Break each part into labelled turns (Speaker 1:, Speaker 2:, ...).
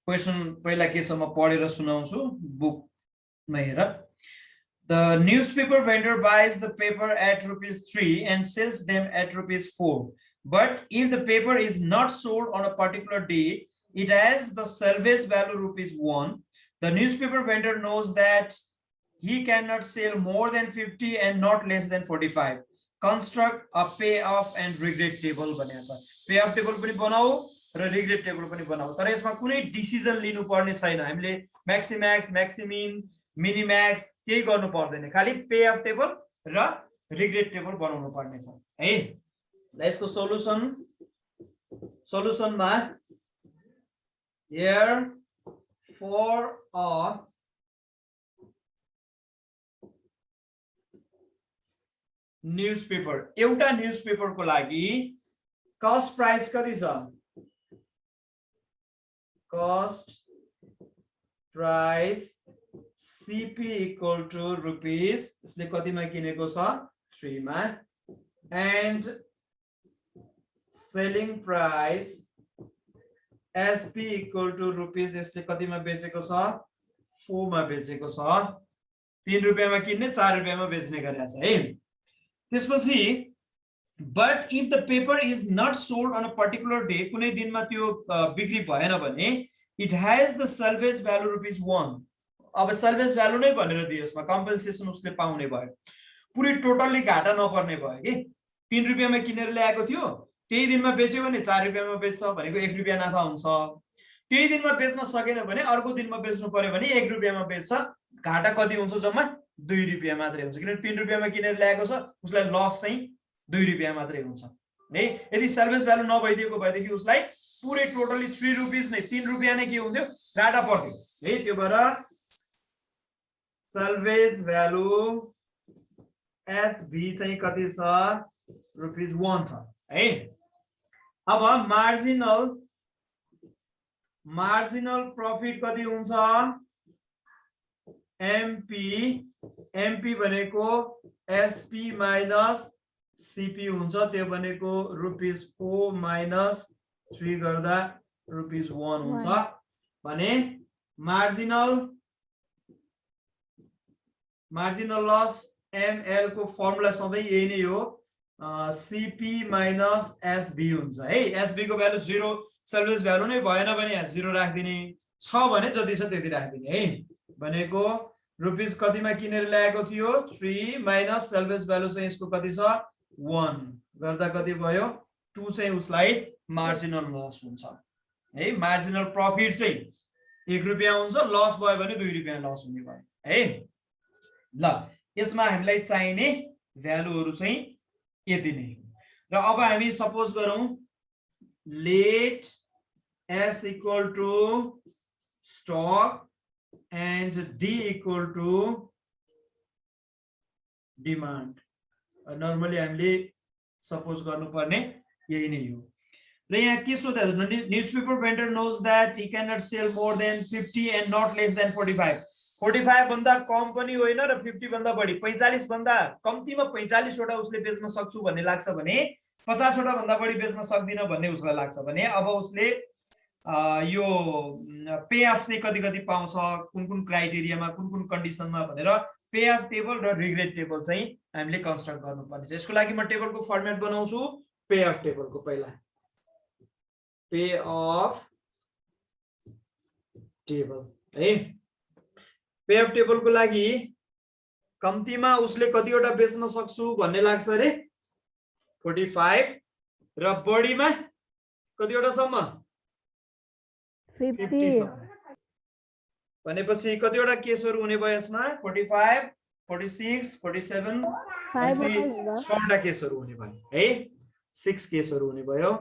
Speaker 1: Question पहिला के छ म पढेर सुनाउँछु बुकमा हेर। The newspaper vendor buys the paper at ₹3 and sells them at ₹4. But if the paper is not sold on a particular day, it has the salvage value ₹1. The newspaper vendor knows that he cannot sell more than 50 and not less than 45. Construct a payoff and regret table भनेको छ। payoff table पनि बनाऊ र regret table पनि बनाऊ। तर यसमा कुनै डिसिजन लिनु पर्ने छैन। हामीले म्याक्सिम्याक्स, म्याक्सिमिन, मिनिम्याक्स केही गर्नु पर्दैन, खाली payoff table र regret table बनाउनु पर्ने छ है। ल यसको सल्युसनमा here for a न्यूजपेपर, एउटा न्यूजपेपर को लागि कस्ट प्राइस कति छ? Cost price CP equal to rupees, यसले कतिमा किनेको छ? 3 मा। And selling price SP equal to rupees, यसले कतिमा बेचेको छ? 4 मा बेचेको छ। 3 रुपैयाँमा किन्ने 4 रुपैयाँमा बेच्ने गरेको छ है। त्यसपछि but if the paper is not sold on a particular day, कुनै दिनमा त्यो बिक्री भएन भने it has the salvage value ₹1. अब salvage value नै भनेर दियो, यसमा कम्पेन्सेसन उसले पाउने भयो। पुरै टोटल्ली घाटा नपर्ने भयो कि 3 रुपैयाँमा किनेर ल्याएको थियो, त्यही दिनमा बेच्यो भने 4 रुपैयाँमा बेच्छ भनेको 1 रुपैयाँ नाफा हुन्छ। त्यही दिनमा बेच्न सकेन भने अर्को दिनमा बेच्नु पर्यो भने 1 रुपैयाँमा बेच्छ, घाटा कति हुन्छ? जम्मा 2 रुपैयाँ मात्रै हुन्छ, किनभने 3 रुपैयाँमा किनेर ल्याएको छ, उसलाई लस चाहिँ 2 रुपैयाँ मात्रै हुन्छ है। यदि सेल्भेज भ्यालु नभइदिएको भएदेखि उसलाई पुरै टोटली 3 रुपीस नै 3 रुपैयाँ नै के हुन्थ्यो? घाटा पर्थ्यो है। त्यो भएर सेल्भेज भ्यालु SB चाहिँ कति छ? ₹1 छ है। अब मार्जिनल प्रॉफिट कति हुन्छ? MP भनेको SP माइनस CP हुन्छ, त्यो भनेको ₹4 माइनस 3 गर्दा ₹1 हुन्छ भने मार्जिनल लस ML को फर्मुला सधैं यही नै हो, CP माइनस SB हुन्छ है। SB को भ्यालु 0, सेल्भेज भ्यालु नै भएन भने 0 राख्दिने, छ भने जति छ त्यति राख्दिने है। भनेको रुपीस कतिमा किनेर ल्याएको थियो? 3 माइनस सेल्भेज भ्यालु चाहिँ यसको कति छ? 1 गर्दा कति भयो? 2 चाहिँ उसलाई मार्जिनल लस हुन्छ है। मार्जिनल प्रॉफिट चाहिँ 1 रुपैयाँ हुन्छ, लस भयो भने 2 रुपैयाँ लस हुने भयो है। ल यसमा हामीलाई चाहिने भ्यालुहरु चाहिँ यति नै हो। र अब हामी सपोज गरौँ let S equal to stock and D equal to demand. Normally हामीले सपोज गर्नुपर्ने यही नै हो। र यहाँ के सोध्दा newspaper vendor knows that he cannot sell more than 50 and not less than 45. 45 भन्दा कम पनि होइन र 50 भन्दा बढी, 45 भन्दा कम्तीमा 45 वटा उसले बेच्न सक्छु भन्ने लाग्छ भने 50 वटा भन्दा बढी बेच्न सक्दिन भन्ने उसलाई लाग्छ भने अब उसले यो पे अफ चाहिँ कति कति पाउँछ, कुन क्राइटेरियामा, कुन कन्डिसनमा भनेर पे अफ टेबल र रिग्रेट टेबल चाहिँ हामीले कन्स्ट्रक्ट गर्नुपर्ने छ। यसको लागि म टेबलको फर्मेट बनाउँछु। पे अफ टेबलको पहिला पे अफ टेबल है। पे अफ टेबलको लागि कम्तीमा उसले कतिवटा बेच्न सक्छु भन्ने लाग्छ रे 45 र बढीमा कतिवटा सम्म 50 भनेपछि कतिवटा केसहरु हुने भयो यसमा? 45, 46, 47, 6वटा केसहरु हुने भयो है। 6 केसहरु हुने भयो।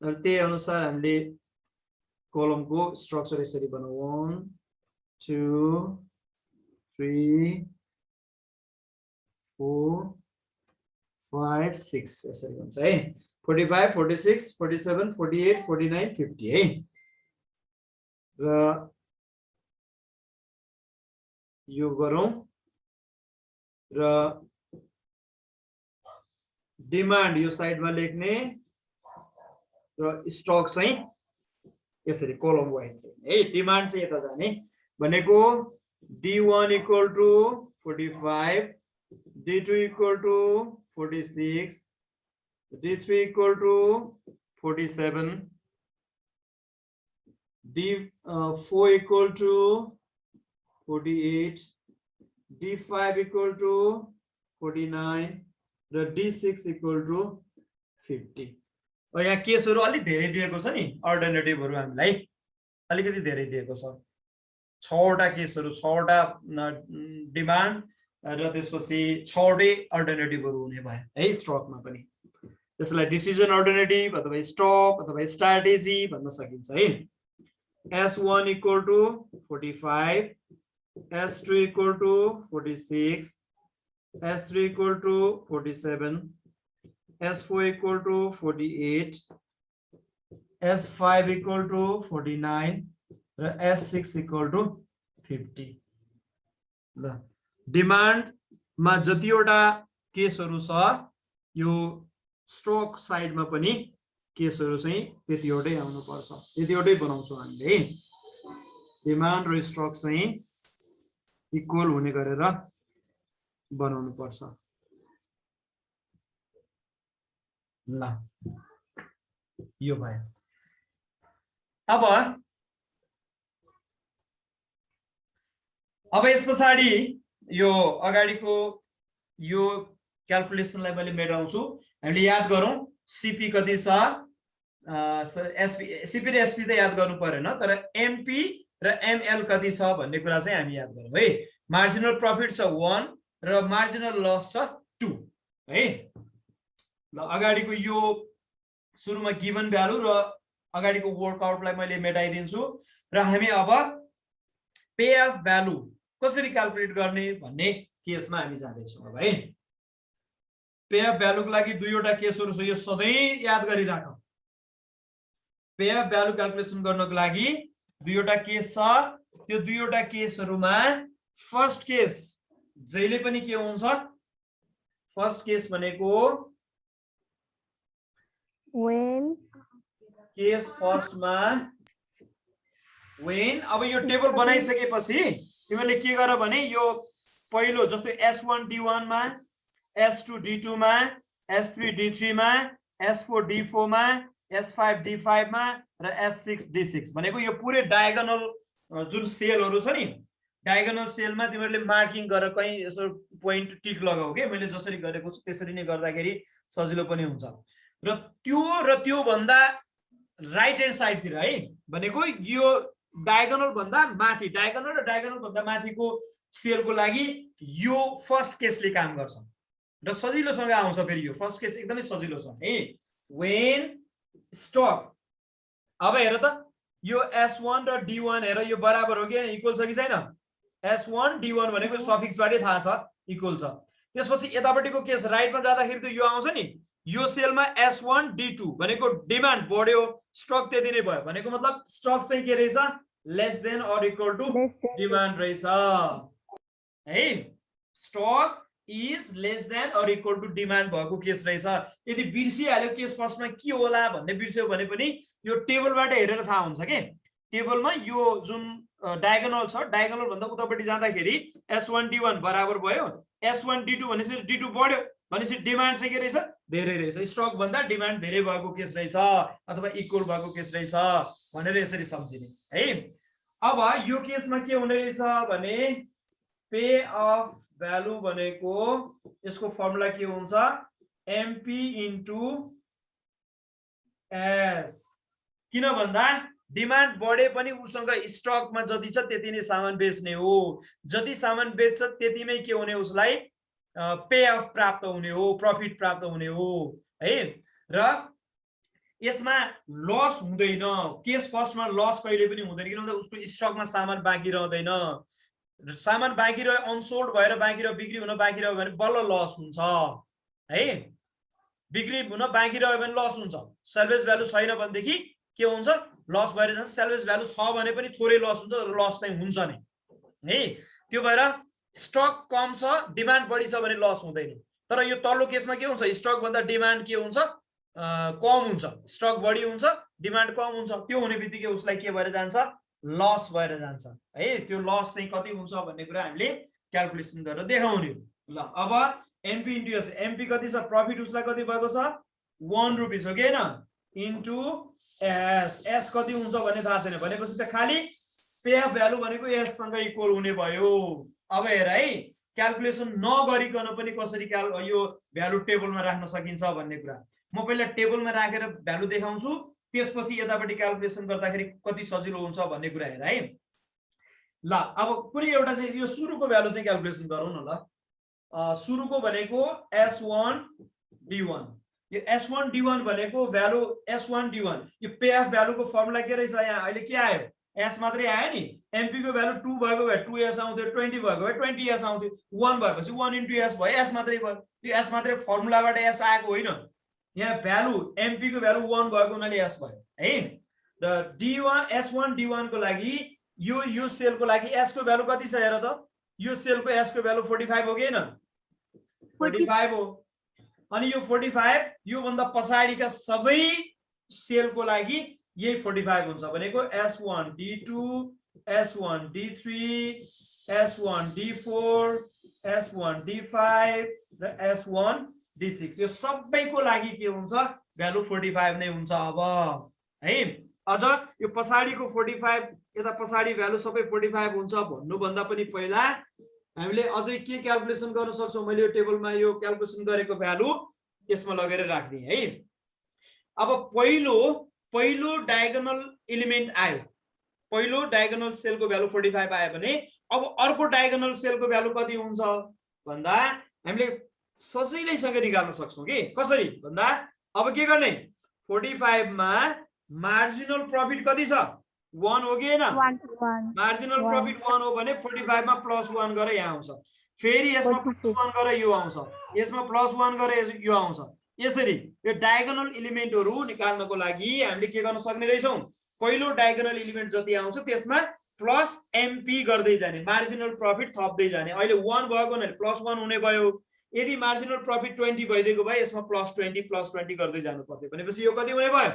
Speaker 1: र त्यही अनुसार हामीले कलमको स्ट्रक्चर यसरी बनाऊ 1 2 3 4 5 6 यसरी हुन्छ है। 45, 46, 47, 48, 49, 50 है। र यो गरौँ र डिमान्ड यो साइडमा लेख्ने र स्टक चाहिँ यसरी कोलम वाइज है डिमान्ड चाहिँ यता जाने भनेको D1 equal to 45 D2 equal to 46 D3 equal to 47 D4 equal to 48 D5 equal to 49 र D6 इक्वल टु 50 यहाँ केसहरु अलि धेरै दिएको छ नि अल्टरनेटिभहरु हामीलाई अलिकति धेरै दिएको छ 6 वटा केसहरु 6 वटा डिमान्ड र त्यसपछि 6 वटै अल्टरनेटिभहरु हुने भयो है स्टकमा पनि त्यसलाई डिसिजन अल्टरनेटिभ अथवा स्टक अथवा स्ट्र्याटेजी भन्न सकिन्छ है S1 equal to 45 S2 equal to 46 S3 equal to 47 S4 equal to 48 S5 equal to 49 र S6 equal to 50 ल डिमान्ड मा जतिवटा केसहरु छ यो स्टक साइडमा पनि केसहरु चाहिँ त्यतिवटै आउनु पर्छ त्यतिवटै बनाउँछौं हामीले डिमान्ड र स्टक चाहिँ इक्वल हुने गरेर बनाउनु पर्छ ल यो भयो अब यस पछाडी यो अगाडिको यो क्याल्कुलेसनलाई मैले मेटाउँछु हामीले याद गरौं सीपी कति छ सीपी र एसपी त याद गर्नु पर्दैन तर एमपी र एमएल कति छ भन्ने कुरा चाहिँ हामी याद गरौँ है मार्जिनल प्रॉफिट छ 1 र मार्जिनल लस छ 2 है ल अगाडिको यो सुरुमा गिवन भ्यालु र अगाडिको वर्कआउटलाई मैले मेटाइदिन्छु र हामी अब पे अफ भ्यालु कसरी क्याल्कुलेट गर्ने भन्ने केसमा हामी जाँदै छौं अब है पे अफ भ्यालुको लागि दुईवटा केसहरु छ यो सधैं याद गरिराख पे अफ भ्यालु क्याल्कुलेसन गर्नको लागि दुईवटा केस छ त्यो दुईवटा केसहरुमा फर्स्ट केस जहिले पनि के हुन्छ फर्स्ट केस भनेको
Speaker 2: when
Speaker 1: केस फर्स्ट मा when अब यो टेबल बनाइसकेपछि तिमीले के गर भने यो पहिलो जस्तो S1 D1 मा S2 D2 मा S3 D3 मा S4 D4 मा S5 D5 मा र S6 D6 भनेको यो पुरै डायगोनल जुन सेलहरु छ नि डायगोनल सेलमा तिमीले मार्किङ गरेर कहीं यसो प्वाइन्ट टिक लगाऊ के मैले जसरी गरेको छु त्यसरी नै गर्दाखेरि सजिलो पनि हुन्छ र त्यो भन्दा राइट ह्यान्ड साइड तिर है भनेको यो डायगोनल भन्दा माथि डायगोनल र डायगोनल भन्दा माथिको सेलको लागि यो फर्स्ट केसले काम गर्छ र सजिलोसँग आउँछ फेरि यो फर्स्ट केस एकदमै सजिलो छ है when stock अब हेर त यो S1 र D1 हेर यो बराबर हो कि इक्वल छ कि छैन S1 D1 भनेको सफिक्स बाटै थाहा छ इक्वल छ त्यसपछि यतापट्टिको केस राइटमा जाँदाखेरि त यो आउँछ नि यो सेलमा S1 D2 भनेको डिमान्ड बढ्यो स्टक त्यति नै भयो भनेको मतलब स्टक चाहिँ के रहेछ less than or equal to demand रहेछ है stock is less than or equal to demand भएको केस रहेछ यदि बिर्सिहाल्यो केस फर्स्टमा के होला भन्ने बिर्स्यो भने पनि यो टेबलबाट हेरेर थाहा हुन्छ के टेबलमा यो जुन डायगोनल छ डायगोनल भन्दा उतापट्टि जाँदाखेरि S1 D1 बराबर भयो S1 D2 भनेपछि D2 बढ्यो भनेपछि डिमान्ड चाहिँ के रहेछ धेरै रहेछ स्टक भन्दा डिमान्ड धेरै भएको केस रहेछ अथवा इक्वल भएको केस रहेछ भनेर यसरी सम्झिने है अब यो केसमा के हुने रहेछ भने पे अफ भ्यालु भनेको यसको फर्मुला के हुन्छ MP इन्टु S किन भन्दा डिमान्ड बढे पनि उसँग स्टकमा जति छ त्यति नै सामान बेच्ने हो जति सामान बेच्छ त्यतिमै के हुने उसलाई पे अफ प्राप्त हुने हो प्रॉफिट प्राप्त हुने हो है र यसमा लस हुँदैन केस फर्स्टमा लस कहिले पनि हुँदैन किनभने उसको स्टकमा सामान बाँकी रहदैन सामान बाँकी रह्यो अनसोल्ड भएर बाँकी रह्यो बिक्री हुन बाँकी रह्यो भने बल्ल लस हुन्छ है बिक्री हुन बाँकी रह्यो भने लस हुन्छ सेल्भेज भ्यालु छैन भनेदेखि के हुन्छ लस भएर जान्छ सेल्भेज भ्यालु छ भने पनि थोरै लस हुन्छ र लस चाहिँ हुन्छ नै है त्यो भएर स्टक कम छ डिमान्ड बढी छ भने लस हुँदैन तर यो तल्लो केसमा के हुन्छ स्टक भन्दा डिमान्ड के हुन्छ कम हुन्छ स्टक बढी हुन्छ डिमान्ड कम हुन्छ त्यो हुने बित्तिकै उसलाई के भएर जान्छ लस भएर जान्छ है त्यो लस चाहिँ कति हुन्छ भन्ने कुरा हामीले क्याल्कुलेसन गरेर देखाउने ल अब एमपी इन्टु एस एमपी कति छ प्रफिट उसलाई कति भएको छ 1 रुपैयाँ हो कि हैन इन्टु एस एस कति हुन्छ भन्ने थाहा छैन भनेपछि त खाली पे अफ भ्यालु भनेको एस सँग इक्वल हुने भयो अब हेर है क्याल्कुलेसन नगरिकन पनि कसरी यो भ्यालु टेबलमा राख्न सकिन्छ भन्ने कुरा म पहिला टेबलमा राखेर भ्यालु देखाउँछु त्यसपछि यतापट्टि क्याल्कुलेसन गर्दाखेरि कति सजिलो हुन्छ भन्ने कुरा हेर है ल अब कुनै एउटा चाहिँ यो सुरुको भ्यालु चाहिँ क्याल्कुलेसन गरौँ न ल सुरुको भनेको S1 D1 यो S1 D1 भनेको भ्यालु S1 D1 यो पे अफ भ्यालुको फर्मुला के रहेछ यहाँ अहिले के आयो S मात्रै आयो नि MP को भ्यालु 2 भएको भए 2S आउँथ्यो 20 भएको भए 20S आउँथ्यो 1 भएपछि 1 इन्टु S भयो S मात्रै भयो त्यो S मात्रै फर्मुलाबाट S आएको होइन यहाँ भ्यालु MP को भ्यालु 1 भएको हुनाले S भयो है र D1 S1 D1 को लागि यो सेल को लागि S को भ्यालु कति छ हेर त यो सेल को S को भ्यालु 45 हो कि हैन 45 हो अनि यो 45 यो भन्दा पछाडीका सबै सेल को लागि यही 45 हुन्छ भनेको S1 D2 S1 D3 S1 D4 S1 D5 र S1 D6 यो सबैको लागि के हुन्छ भ्यालु 45 नै हुन्छ अब है अझ यो पछाडीको 45 यता पछाडी भ्यालु सबै 45 हुन्छ भन्नु भन्दा पनि पहिला हामीले अझै के क्याल्कुलेसन गर्न सक्छौं मैले यो टेबलमा यो क्याल्कुलेसन गरेको भ्यालु यसमा लगेर राख्दिए है अब पहिलो डायगोनल एलिमेन्ट आयो पहिलो डायगोनल सेलको भ्यालु 45 आयो भने अब अर्को डायगोनल सेलको भ्यालु कति हुन्छ भन्दा हामीले सजिलैसँग निकाल्न सक्छौं के कसरी भन्दा अब के गर्ने 45 मा मार्जिनल प्रॉफिट कति छ 1 हो कि हैन मार्जिनल प्रॉफिट 1 हो भने 45 मा +1 गरेर यहाँ आउँछ फेरि यसमा +1 गरेर यो आउँछ यसमा +1 गरेर यो आउँछ यसरी यो डायगोनल एलिमेन्टहरु निकाल्नको लागि हामीले के गर्न सक्ने रहेछौं पहिलो डायगोनल एलिमेन्ट जति आउँछ त्यसमा प्लस एमपी गर्दै जाने मार्जिनल प्रॉफिट थप्दै जाने अहिले 1 भएको भने +1 हुने भयो यदि मार्जिनल प्रॉफिट 20 भइदिएको भए यसमा +20 गर्दै जानु पर्थ्यो भनेपछि यो कति हुने भयो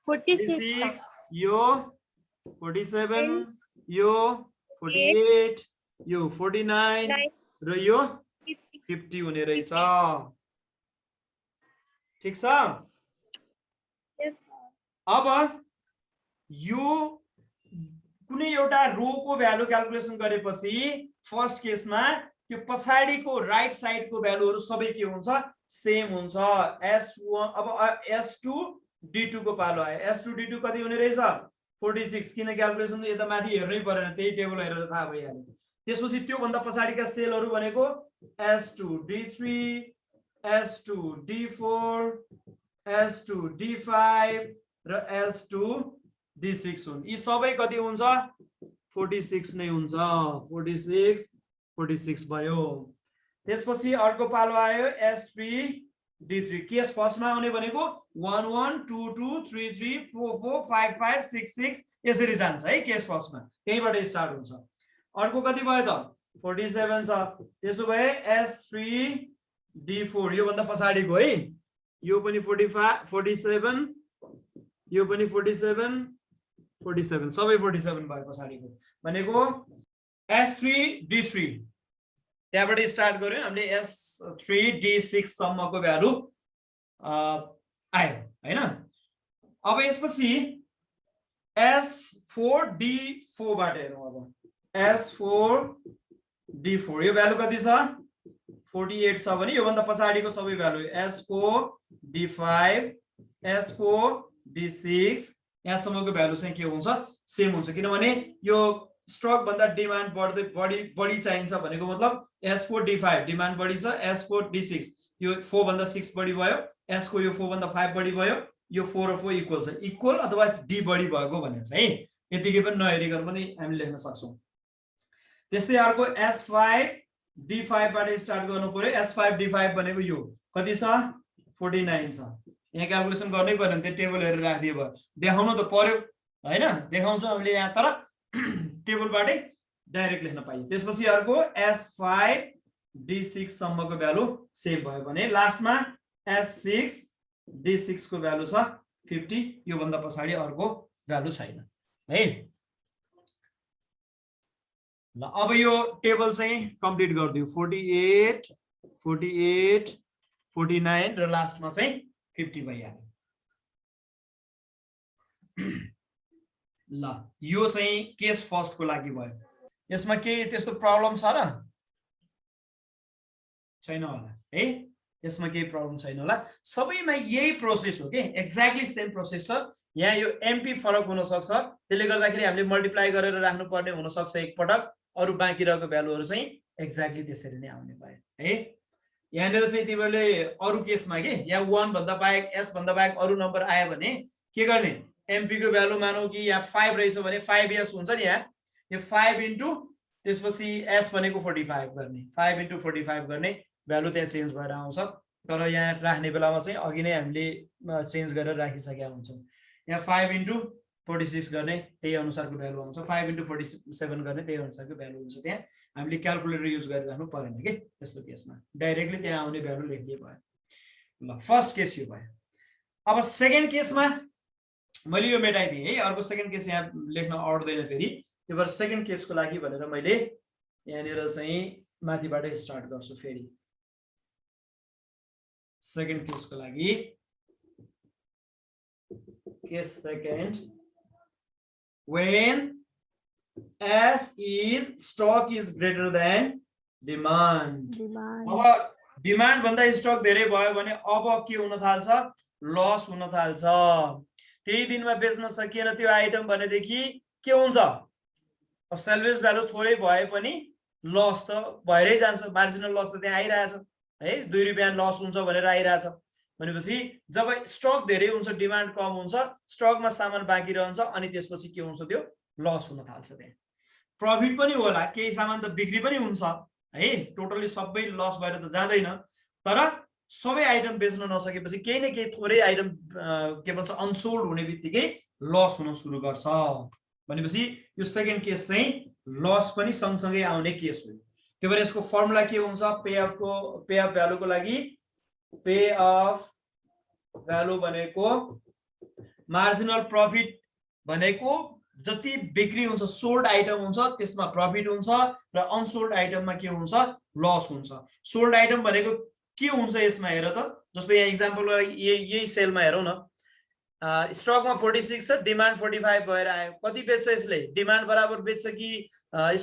Speaker 1: 46 यो 47 यो 48 यो 49 र यो 50 हुने रहेछ ठीक छ अब यो कुनै एउटा रो को भ्यालु क्याल्कुलेसन गरेपछि फर्स्ट केसमा यो पछाडीको राइट साइडको भ्यालुहरु सबै के हुन्छ सेम हुन्छ S1 अब S2 D2 को पालो आयो S2 D2 कति हुने रहेछ 46 किन क्याल्कुलेसन यता माथि हेर्नै परेन त्यही टेबल हेरेर थाहा भइहाल्यो त्यसपछि त्यो भन्दा पछाडीका सेलहरु भनेको S2 D3 S2 D4 S2 D5 र S2 D6 हुन् यी सबै कति हुन्छ 46 नै हुन्छ 46 भयो त्यसपछि अर्को पालो आयो S3 D3 केस फर्स्टमा आउने भनेको 1 1 2 2 3 3 4 4 5 5 6 6 यसरी जान्छ है केस फर्स्टमा त्यहीबाट स्टार्ट हुन्छ अर्को कति भयो त 47 छ त्यसो भए S3 D4 यो भन्दा पछाडीको है यो पनि 45 47 यो पनि 47 सबै 47 भयो पछाडीको भनेको S3 D3 त्यहाँबाट स्टार्ट गर्यो हामीले S3 D6 सम्मको भ्यालु आयो हैन अब यसपछि S4 D4 बाट हेरौँ अब S4 D4 यो भ्यालु कति छ 48 छ भने यो भन्दा पछाडीको सबै value S4 D5 S4 D6 यहाँसम्मको value चाहिँ के हुन्छ सेम हुन्छ किनभने यो स्टक भन्दा डिमान्ड बढी चाहिन्छ भनेको मतलब S4 D5 डिमान्ड बढी छ S4 D6 यो 4 भन्दा 6 बढी भयो S को यो 4 भन्दा 5 बढी भयो यो 4 र 4 इक्वल छ इक्वल अथवा D बढी भएको भने चाहिँ यतिकै पनि नहेरिकन पनि हामी लेख्न सक्छौं त्यस्तै अर्को S5 D5 बाट स्टार्ट गर्नु पर्यो S5 D5 भनेको यो कति छ 49 छ यहाँ क्याल्कुलेसन गर्नै पर्दैन त्यो टेबल हेरेर राखिदिए भयो देखाउनु त पर्यो हैन देखाउँछौ हामीले यहाँ तर टेबलबाटै डाइरेक्ट लेख्न पाइयो त्यसपछि अर्को S5 D6 सम्मको भ्यालु सेम भयो भने लास्टमा S6 D6 को भ्यालु छ 50 यो भन्दा पछाडी अर्को भ्यालु छैन है ल अब यो टेबल चाहिँ कम्प्लिट गरिदियो 48 48 49 र लास्टमा चाहिँ 50 भइहाल्यो ल यो चाहिँ केस फर्स्ट को लागि भयो यसमा के त्यस्तो प्रब्लम छ र छैन होला है यसमा केही प्रब्लम छैन होला सबैमा यही प्रोसेस हो के एक्ज्याक्टली सेम प्रोसेस छ यहाँ यो एमपी फरक हुन सक्छ त्यसले गर्दाखेरि हामीले मल्टिप्लाई गरेर राख्नु पर्ने हुन सक्छ एक पटक अरु बाँकी रहेको भ्यालुहरु चाहिँ एक्ज्याक्टली त्यसरी नै आउने भयो है यहाँनिर चाहिँ तिमीले अरु केसमा के या 1 भन्दा बाहेक s भन्दा बाहेक अरु नम्बर आयो भने के गर्ने एमपी को भ्यालु मानौ कि यहाँ 5 रहेछ भने 5s हुन्छ नि यहाँ यो 5 इन्टु त्यसपछि s भनेको 45 गर्ने 5 इन्टु 45 गर्ने भ्यालु त्यहाँ चेन्ज भएर आउँछ तर यहाँ राख्ने बेलामा चाहिँ अघि नै हामीले चेन्ज गरेर राखिसकेका हुन्छौं यहाँ 5 इन्टु 46 गर्ने त्यही अनुसारको भ्यालु आउँछ 5 इन्टु 47 गर्ने त्यही अनुसारको भ्यालु हुन्छ त्यहाँ हामीले क्याल्कुलेटर युज गरिराख्नु पर्दैन के त्यस्तो केसमा डाइरेक्टली त्यहाँ आउने भ्यालु लेखिए भयो ल फर्स्ट केस यो भयो अब सेकेन्ड केसमा मैले यो मेटाइदिए है अर्को सेकेन्ड केस यहाँ लेख्न आउँदैन फेरि त्यो भएर सेकेन्ड केसको लागि भनेर मैले यहाँनिर चाहिँ माथिबाट स्टार्ट गर्छु फेरि सेकेन्ड केसको लागि case second when s is stock is greater than demand अब डिमान्ड भन्दा स्टक धेरै भयो भने अब के हुन थाल्छ लस हुन थाल्छ त्यही दिनमा बेच्न सकिएन त्यो आइटम भनेदेखि के हुन्छ अब सेल्वेज भ्यालु थोरै भए पनि लस त भएरै जान्छ मार्जिनल लस त त्यहाँ आइरहेछ है 2 रुपैयाँ लस हुन्छ भनेर आइरहेछ भनेपछि जब स्टक धेरै हुन्छ डिमान्ड कम हुन्छ स्टकमा सामान बाँकी रहन्छ अनि त्यसपछि के हुन्छ त्यो लस हुन थाल्छ त्यहाँ प्रफिट पनि होला केही सामान त बिक्री पनि हुन्छ है टोटली सबै लस भएर त जाँदैन तर सबै आइटम बेच्न नसकेपछि केही न केही थोरै आइटम के भन्छ अनसोल्ड हुने बित्तिकै लस हुन सुरु गर्छ भनेपछि यो सेकेन्ड केस चाहिँ लस पनि सँगसँगै आउने केस हो त्यो भएर यसको फर्मुला के हुन्छ पे अफ भ्यालुको लागि पे अफ भ्यालु भनेको मार्जिनल प्रफिट भनेको जति बिक्री हुन्छ सोल्ड आइटम हुन्छ त्यसमा प्रफिट हुन्छ र अनसोल्ड आइटममा के हुन्छ लस हुन्छ सोल्ड आइटम भनेको के हुन्छ यसमा हेर त जस्तो यहाँ एक्जाम्पल यही सेलमा हेरौँ न स्टकमा 46 छ डिमान्ड 45 भएर आयो कति बेच्छ यसले डिमान्ड बराबर बेच्छ कि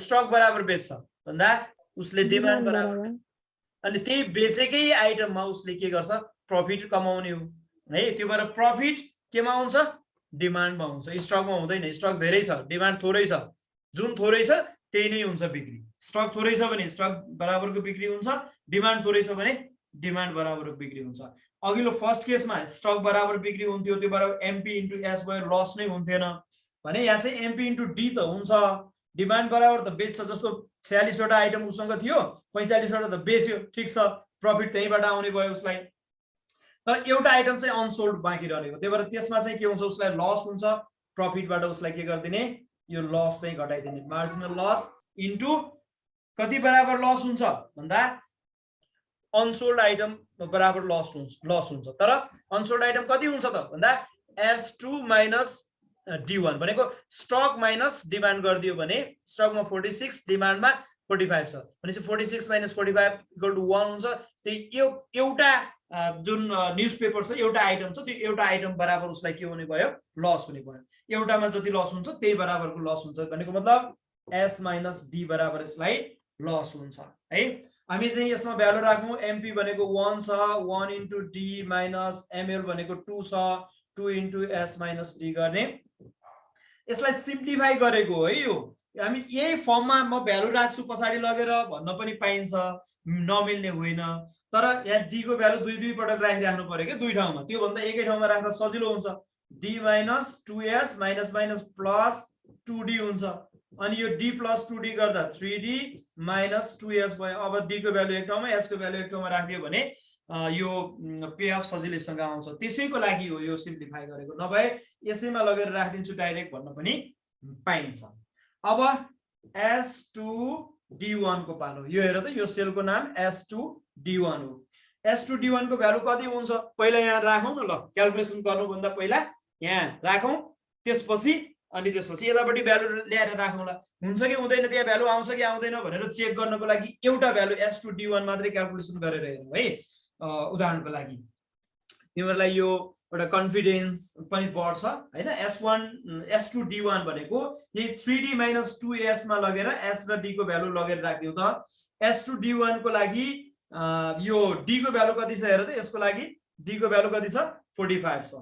Speaker 1: स्टक बराबर बेच्छ भन्दा उसले डिमान्ड बराबर अनि त्यही बेचेकै आइटममा उसले के गर्छ प्रफिट कमाउने हो है त्यो भएर प्रफिट केमा हुन्छ डिमान्डमा हुन्छ स्टकमा हुँदैन स्टक धेरै छ डिमान्ड थोरै छ जुन थोरै छ त्यही नै हुन्छ बिक्री स्टक थोरै छ भने स्टक बराबरको बिक्री हुन्छ डिमान्ड थोरै छ भने डिमान्ड बराबरको बिक्री हुन्छ अघिल्लो फर्स्ट केसमा स्टक बराबर बिक्री हुन्थ्यो त्यो बराबर एमपी इन्टु एस भयो लस नै हुन्थेन भने यहाँ चाहिँ एमपी इन्टु डी त हुन्छ डिमान्ड बराबर त बेच्छ जस्तो 46 वटा आइटम उसँग थियो 45 वटा त बेच्यो ठीक छ प्रफिट त्यहीबाट आउने भयो उसलाई तर एउटा आइटम चाहिँ अनसोल्ड बाँकी रहने हो त्यही भएर त्यसमा चाहिँ के हुन्छ उसलाई लस हुन्छ प्रफिटबाट उसलाई के गरिदिने यो लस चाहिँ घटाइदिने मार्जिनल लस इन्टु कति बराबर लस हुन्छ भन्दा अनसोल्ड आइटम बराबर लस हुन्छ तर अनसोल्ड आइटम कति हुन्छ त भन्दा S2 माइनस D1 भनेको स्टक माइनस डिमान्ड गरिदियो भने स्टकमा 46 डिमान्डमा 45 छ भनेपछि 46 माइनस 45 इक्वल टु 1 हुन्छ त्यही एउटा जुन न्युजपेपर छ एउटा आइटम छ त्यो एउटा आइटम बराबर उसलाई के हुने भयो लस हुने भयो एउटामा जति लस हुन्छ त्यही बराबरको लस हुन्छ भनेको मतलब S माइनस D बराबर यसलाई लस हुन्छ है हामी चाहिँ यसमा भ्यालु राखौं एमपी भनेको 1 छ 1 इन्टु डी माइनस एमएल भनेको 2 छ 2 इन्टु एस माइनस डी गर्ने यसलाई सिम्प्लिफाई गरेको हो है यो हामी यही फर्ममा म भ्यालु राख्छु पछाडी लगेर भन्न पनि पाइन्छ नमिल्ने होइन तर यहाँ डी को भ्यालु दुई पटक राखिराख्नु पर्यो के दुई ठाउँमा त्यो भन्दा एकै ठाउँमा राख्दा सजिलो हुन्छ D minus 2s minus minus plus 2d हुन्छ अनि यो d प्लस 2d गर्दा 3d माइनस 2s भयो अब d को भ्यालु एक ठाउँमा s को भ्यालु एक ठाउँमा राखिदियो भने यो पे अफ सजिलैसँग आउँछ त्यसैको लागि हो यो सिम्प्लिफाई गरेको नभए यसैमा लगेर राखिदिन्छु डाइरेक्ट भन्न पनि पाइन्छ अब S2 D1 को पालो यो हेर त यो सेलको नाम S2 D1 हो S2 D1 को भ्यालु कति हुन्छ पहिला यहाँ राखौं न ल क्याल्कुलेसन गर्नुभन्दा पहिला यहाँ राखौं त्यसपछि अनि त्यसपछि यतापट्टि भ्यालु ल्याएर राखौं ल हुन्छ कि हुँदैन त्यहाँ भ्यालु आउँछ कि आउँदैन भनेर चेक गर्नको लागि एउटा भ्यालु S2 D1 मात्रै क्याल्कुलेसन गरेर हेरौँ है उदाहरणको लागि तिमीहरुलाई यो एउटा कन्फिडेन्स पनि बढ्छ हैन S2 D1 भनेको यही 3D - 2S मा लगेर S र D को भ्यालु लगेर राख्दियौ त S2 D1 को लागि यो D को भ्यालु कति छ हेर त यसको लागि D को भ्यालु कति छ 45 छ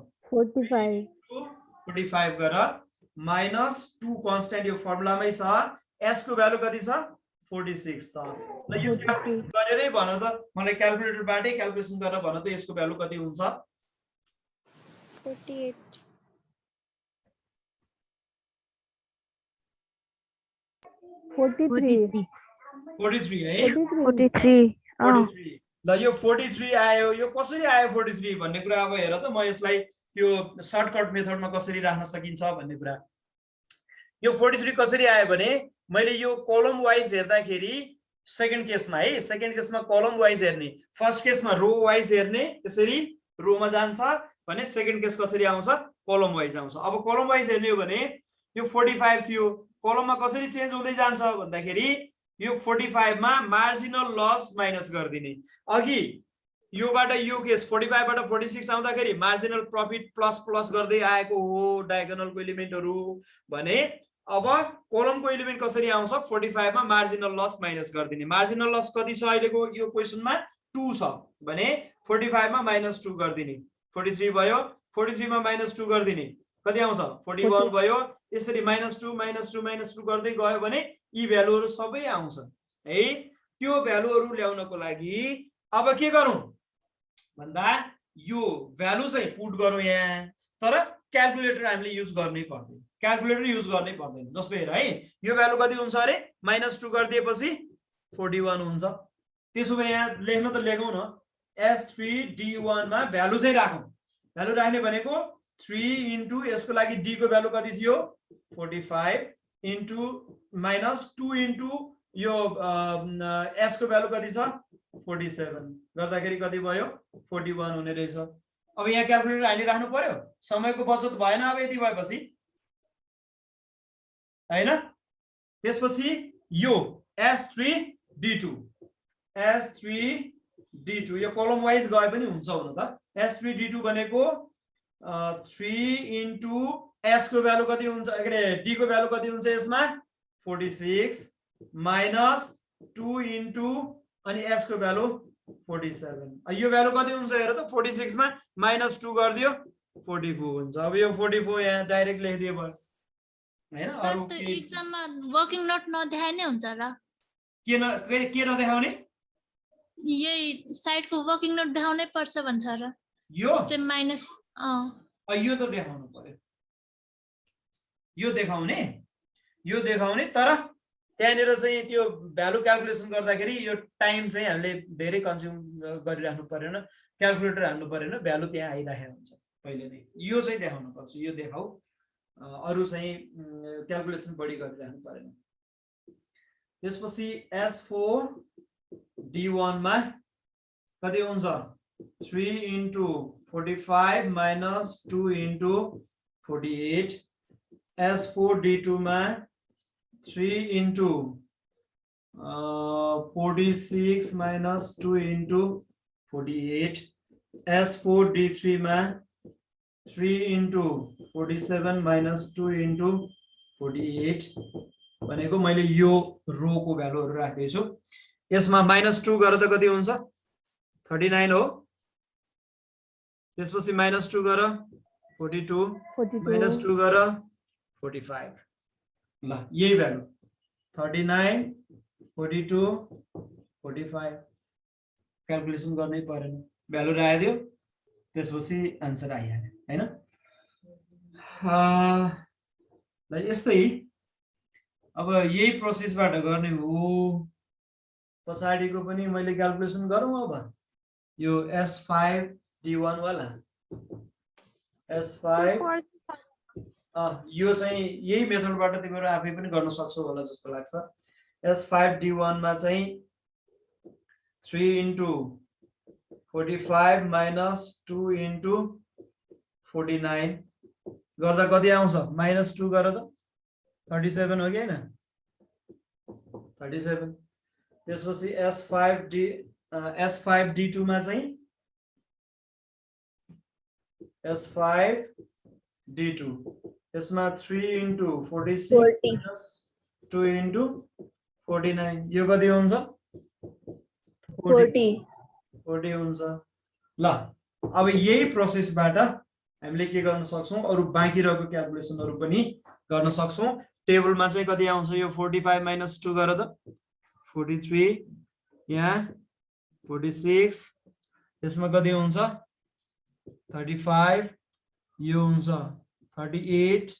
Speaker 1: 45 गर -2 कन्स्ट्यान्ट यो फर्मुलामै छ S को भ्यालु कति छ 46 छ ल यो क्याल्कुलेसन गरेरै भन त मलाई क्याल्कुलेटरबाटै क्याल्कुलेसन गरेर भन त यसको भ्यालु कति हुन्छ
Speaker 2: 48
Speaker 1: है
Speaker 3: 43
Speaker 1: ल यो 43 आयो यो कसरी आयो 43 भन्ने कुरा अब हेर त म यसलाई यो सर्टकट मेथडमा कसरी राख्न सकिन्छ भन्ने कुरा यो 43 कसरी आयो भने मैले यो कलम वाइज हेर्दाखेरि सेकेन्ड केसमा है सेकेन्ड केसमा कलम वाइज हेर्ने फर्स्ट केसमा रो वाइज हेर्ने त्यसरी रोमा जान्छ भने सेकेन्ड केस कसरी आउँछ कलम वाइज आउँछ अब कलम वाइज हेर्ने हो भने यो 45 थियो कलममा कसरी चेन्ज हुँदै जान्छ भन्दाखेरि यो 45 मा मार्जिनल लस माइनस गर्दिने अघि योबाट यो केस 45 बाट 46 आउँदाखेरि मार्जिनल प्रफिट प्लस प्लस गर्दै आएको हो डायगोनलको एलिमेन्टहरु भने अब कलमको एलिमेन्ट कसरी आउँछ 45 मा मार्जिनल लस माइनस गर्दिने मार्जिनल लस कति छ अहिलेको यो क्वेशनमा 2 छ भने 45 मा -2 गर्दिने 43 भयो 43 मा -2 गर्दिने कति आउँछ 41 भयो यसरी -2 गर्दै गयो भने यी भ्यालुहरु सबै आउँछन् है त्यो भ्यालुहरु ल्याउनको लागि अब के गरौं भन्दा यो भ्यालु चाहिँ पुट गरौं यहाँ तर क्याल्कुलेटर हामीले युज गर्नै पर्दैन क्याल्कुलेटर युज गर्नै पर्दैन जस्तो हेर है यो भ्यालु कति हुन्छ अरे -2 गर्दिएपछि 41 हुन्छ त्यसो भए यहाँ लेख्न त लेखौं न S3 D1 मा भ्यालु चाहिँ राखौं भ्यालु राख्ने भनेको 3 इन्टु यसको लागि D को भ्यालु कति थियो 45 इन्टु -2 इन्टु यो S को भ्यालु कति छ 47 गर्दाखेरि कति भयो 41 हुने रहेछ अब यहाँ क्याल्कुलेटर हालि राख्नु पर्यो समयको बचत भएन अब यति भएपछि हैन त्यसपछि यो S3 D2 यो कलम वाइज गए पनि हुन्छ हुन त S3 D2 भनेको 3 इन्टु S को भ्यालु कति हुन्छ अरे D को भ्यालु कति हुन्छ यसमा 46 -2 इन्टु अनि S को भ्यालु 47 यो भ्यालु कति हुन्छ हेर त 46 मा -2 गर्दियो 44 हुन्छ अब यो 44 यहाँ डाइरेक्ट लेखिदिए भयो हैन अरु
Speaker 2: त एक्जाममा वर्किङ नोट नदेखाउने हुन्छ र
Speaker 1: के नदेखाउने
Speaker 2: यही साइडको वर्किङ नोट देखाउनै पर्छ भन्छ र
Speaker 1: यो
Speaker 2: त्यस्तै माइनस
Speaker 1: यो त देखाउनु पर्यो यो देखाउने तर त्यहाँनिर चाहिँ त्यो भ्यालु क्याल्कुलेसन गर्दाखेरि यो टाइम चाहिँ हामीले धेरै कन्ज्युम गरिराख्नु पर्दैन क्याल्कुलेटर हाल्नु पर्दैन भ्यालु त्यहाँ आइराखेको हुन्छ पहिले नै यो चाहिँ देखाउनु पर्छ यो देखाऊ अरु चाहिँ क्याल्कुलेसन बढी गरिराख्नु पर्दैन त्यसपछि S4 D1 मा कति हुन्छ 3 इन्टु 45 -2 इन्टु 48 S4 D2 मा 3 इन्टु 46 -2 इन्टु 48 S4 D3 मा 3 इन्टु 47 -2 इन्टु 48 भनेको मैले यो रो को भ्यालुहरु राख्दै छु यसमा -2 गरे त कति हुन्छ 39 हो त्यसपछि -2 गरे 42 -2 गरे 45 ल यही भ्यालु 39 42 45 क्याल्कुलेसन गर्नै परेन भ्यालु राखिदियो त्यसपछि आन्सर आइहाल्यो हैन ल यस्तै अब यही प्रोसेसबाट गर्ने हो पछाडीको पनि मैले क्याल्कुलेसन गरौँ अब यो S5 D1 वाला S5 यो चाहिँ यही मेथडबाट तिमीहरु आफै पनि गर्न सक्छौ होला जस्तो लाग्छ S5 D1 मा चाहिँ 3 इन्टु 45 minus 2 into 49 गर्दा कति आउँछ -2 गरेर त 37 हो कि हैन 37 त्यसपछि S5D2 मा चाहिँ S5D2 यसमा 3 into 46
Speaker 3: 40.
Speaker 1: minus 2 into 49 यो कति हुन्छ
Speaker 3: 40.
Speaker 1: 40 हुन्छ ल अब यही प्रोसेसबाट हामीले के गर्न सक्छौं अरु बाँकी रहेको क्याल्कुलेसनहरु पनि गर्न सक्छौं टेबलमा चाहिँ कति आउँछ यो 45 minus 2 गरेर त 43 यहाँ 46 यसमा कति हुन्छ 35 यो हुन्छ 38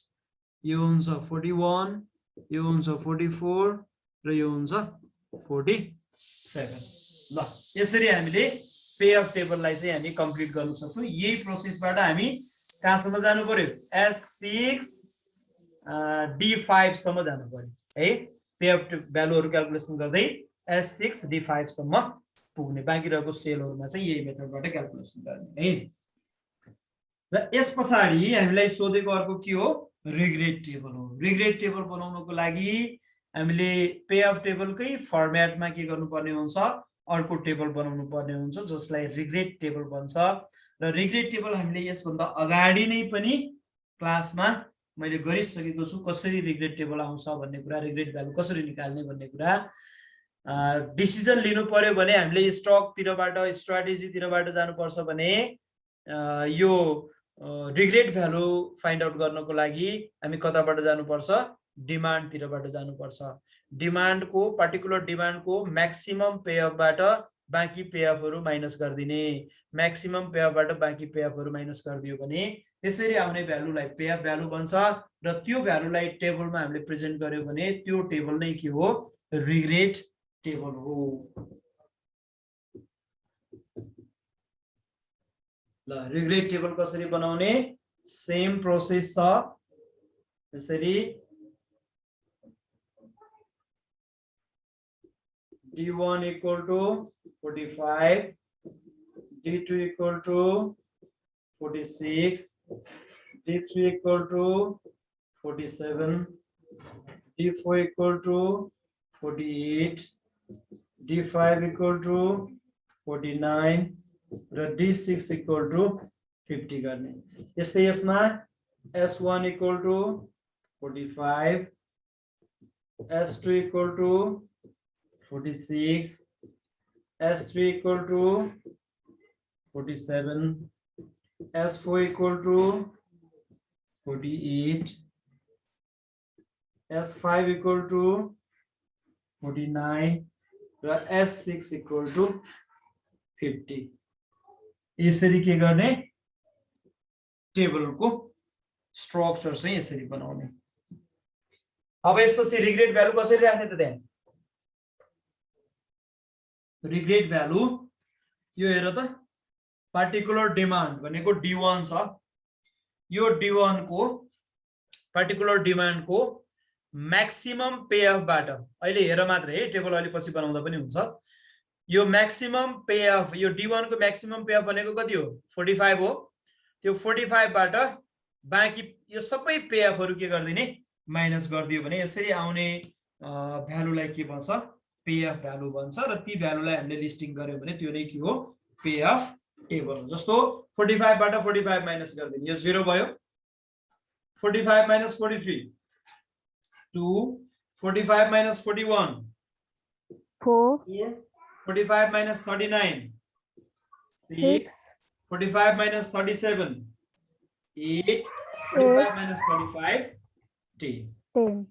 Speaker 1: यो हुन्छ 41 यो हुन्छ 44 र यो हुन्छ 47 ल यसरी हामीले पे अफ टेबललाई चाहिँ हामी कम्प्लिट गर्न सक्छौं यही प्रोसेसबाट हामी कहाँसम्म जानु पर्यो S6 D5 सम्म जानु पर्यो है पे अफ भ्यालुहरु क्याल्कुलेसन गर्दै S6 D5 सम्म पुग्ने बाँकी रहेको सेलहरुमा चाहिँ यही मेथडबाट क्याल्कुलेसन गर्ने है र यस पछाडी हामीलाई सोधेको अर्को के हो रिग्रेड टेबल हो रिग्रेड टेबल बनाउनको लागि हामीले पे अफ टेबलकै फर्म्याटमा के गर्नुपर्ने हुन्छ अर्को टेबल बनाउनु पर्ने हुन्छ जसलाई रिग्रेड टेबल भन्छ र रिग्रेड टेबल हामीले यसभन्दा अगाडि नै पनि क्लासमा मैले गरिसकेको छु कसरी रिग्रेड टेबल आउँछ भन्ने कुरा रिग्रेड भ्यालु कसरी निकाल्ने भन्ने कुरा डिसिजन लिनु पर्यो भने हामीले स्टक तिरबाट स्ट्र्याटेजी तिरबाट जानुपर्छ भने यो रिग्रेड भ्यालु फाइन्ड आउट गर्नको लागि हामी कताबाट जानुपर्छ डिमान्ड तिरबाट जानुपर्छ डिमान्ड को पर्टिकुलर डिमान्ड को मैक्सिमम पे अफ बाट बाँकी पे अफहरु माइनस गर्दिने मैक्सिमम पे अफ बाट बाँकी पे अफहरु माइनस गरिदियो भने त्यसरी आउने भ्यालुलाई पे अफ भ्यालु भन्छ र त्यो भ्यालुलाई टेबलमा हामीले प्रेजेन्ट गर्यो भने त्यो टेबल नै के हो रिग्रेड टेबल हो ल रिग्रेड टेबल कसरी बनाउने सेम प्रोसेस छ त्यसरी D1 equal to 45, D2 equal to 46, D3 equal to 47, D4 equal to 48, D5 equal to 49, र D6 equal to 50 गर्ने यस्तै यसमा S1 equal to 45, S2 equal to 46, S3 equal to 47, S4 equal to 48, S5 equal to 49, र S6 equal to 50. यसरी के गर्ने टेबलको structure चाहिँ यसरी बनाउने अब यसपछि रिग्रेड भ्यालु कसरी राख्ने त त्यहाँ रिग्रेड भ्यालु यो हेर त पर्टिकुलर डिमान्ड भनेको D1 छ यो D1 को पर्टिकुलर डिमान्ड को मैक्सिमम पे अफ बाट अहिले हेर मात्र है टेबल अलि पछि बनाउँदा पनि हुन्छ यो मैक्सिमम पे अफ यो D1 को मैक्सिमम पे अफ भनेको कति हो 45 हो त्यो 45 बाट बाँकी यो सबै पे अफहरु के गर्दिने माइनस गरिदियो भने यसरी आउने भ्यालुलाई के भन्छ पे अफ भ्यालु भन्छ र ती भ्यालुलाई हामीले लिस्टिङ गर्यो भने त्यो नै के हो पे अफ टेबल हो जस्तो 45 बाट 45 माइनस गर्दिने यो 0 भयो 45 minus 43 2 45 minus 41
Speaker 3: 4
Speaker 1: 45 minus 39 6 45 minus 37 8 45 minus 35 10
Speaker 3: 10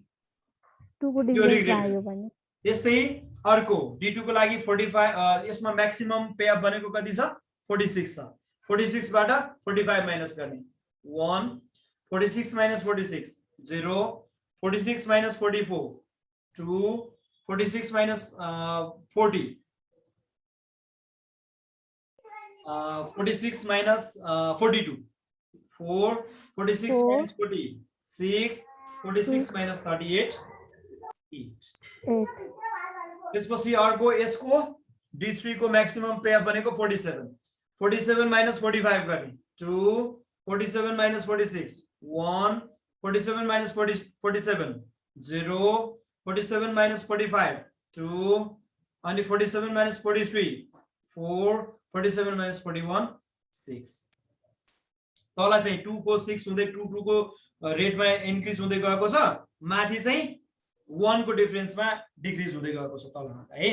Speaker 3: 2 को डिफरेन्स आयो भने
Speaker 1: यस्तै अर्को D2 को लागि 45 यसमा म्याक्सिमम पे अफ भनेको कति छ 46 छ 46 बाट 45 माइनस गर्ने 1 46 minus 46 0 46 minus 44 2 46 minus 40 46 minus 42 4 46 minus 40 6 46 minus 38 8 त्यसपछि अर्को यसको D3 को म्याक्सिमम पे अफ भनेको 47 47 minus 45 गर्ने 2 47 minus 46 1 47 minus 47 0 47 minus 45 2 अनि 47 minus 43 4 47 minus 41 6 तल चाहिँ 2 को 6 हुँदै 2 को रेटमा इन्क्रिज हुँदै गएको छ माथि चाहिँ 1 को डिफरेन्समा डिक्रिज हुँदै गएको छ तलमा है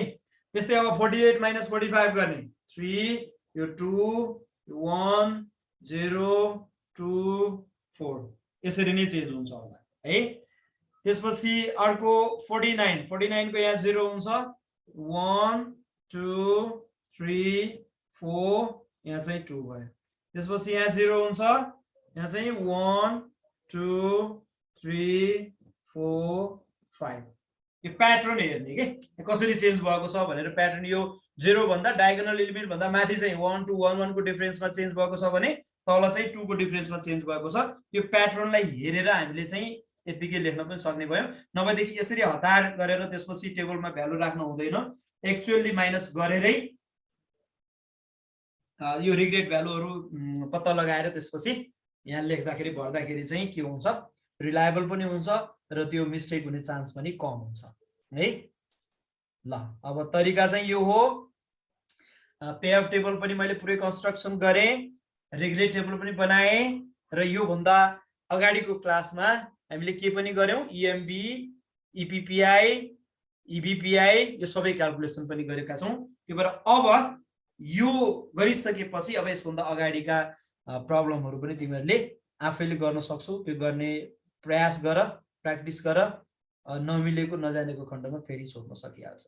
Speaker 1: त्यस्तै अब 48 minus 45 गर्ने 3 यो 2 1 0 2 4 यसरी नै चेन्ज हुन्छ होला है त्यसपछि अर्को 49 को यहाँ 0 हुन्छ 1 2 3 4 यहाँ चाहिँ 2 भयो त्यसपछि यहाँ 0 हुन्छ यहाँ चाहिँ 1 2 3 4 5 यो प्याटर्न हेर्ने के कसरी चेन्ज भएको छ भनेर प्याटर्न यो 0 भन्दा डायगोनल एलिमेन्ट भन्दा माथि चाहिँ 1 2 1 1 को डिफरेन्समा चेन्ज भएको छ भने तल चाहिँ 2 को डिफरेन्समा चेन्ज भएको छ यो प्याटर्नलाई हेरेर हामीले चाहिँ यतिकै लेख्न पनि सक्ने भयो नभएदेखि यसरी हतार गरेर त्यसपछि टेबलमा भ्यालु राख्न हुँदैन एक्चुअली माइनस गरेरै यो रिग्रेट भ्यालुहरु पत्ता लगाएर त्यसपछि यहाँ लेख्दाखेरि भर्दाखेरि चाहिँ के हुन्छ रिलायबल पनि हुन्छ र त्यो मिस्टेक हुने चान्स पनि कम हुन्छ है ल अब तरिका चाहिँ यो हो पे अफ टेबल पनि मैले पुरै कन्स्ट्रक्सन गरे रिग्रेट टेबल पनि बनाए र यो भन्दा अगाडिको क्लासमा हामीले के पनि गर्यौं ईएमबी ईपीपीआई ईबीपीआई यो सबै क्याल्कुलेसन पनि गरेका छौं त्यो भएर अब यो गरिसकेपछि अब यसभन्दा अगाडिका प्रब्लमहरु पनि तिमीहरुले आफैले गर्न सक्छौ त्यो गर्ने प्रयास गर प्र्याक्टिस गर नमिलेको नजानेको खण्डमा फेरि सोध्न सकिहाल्छौ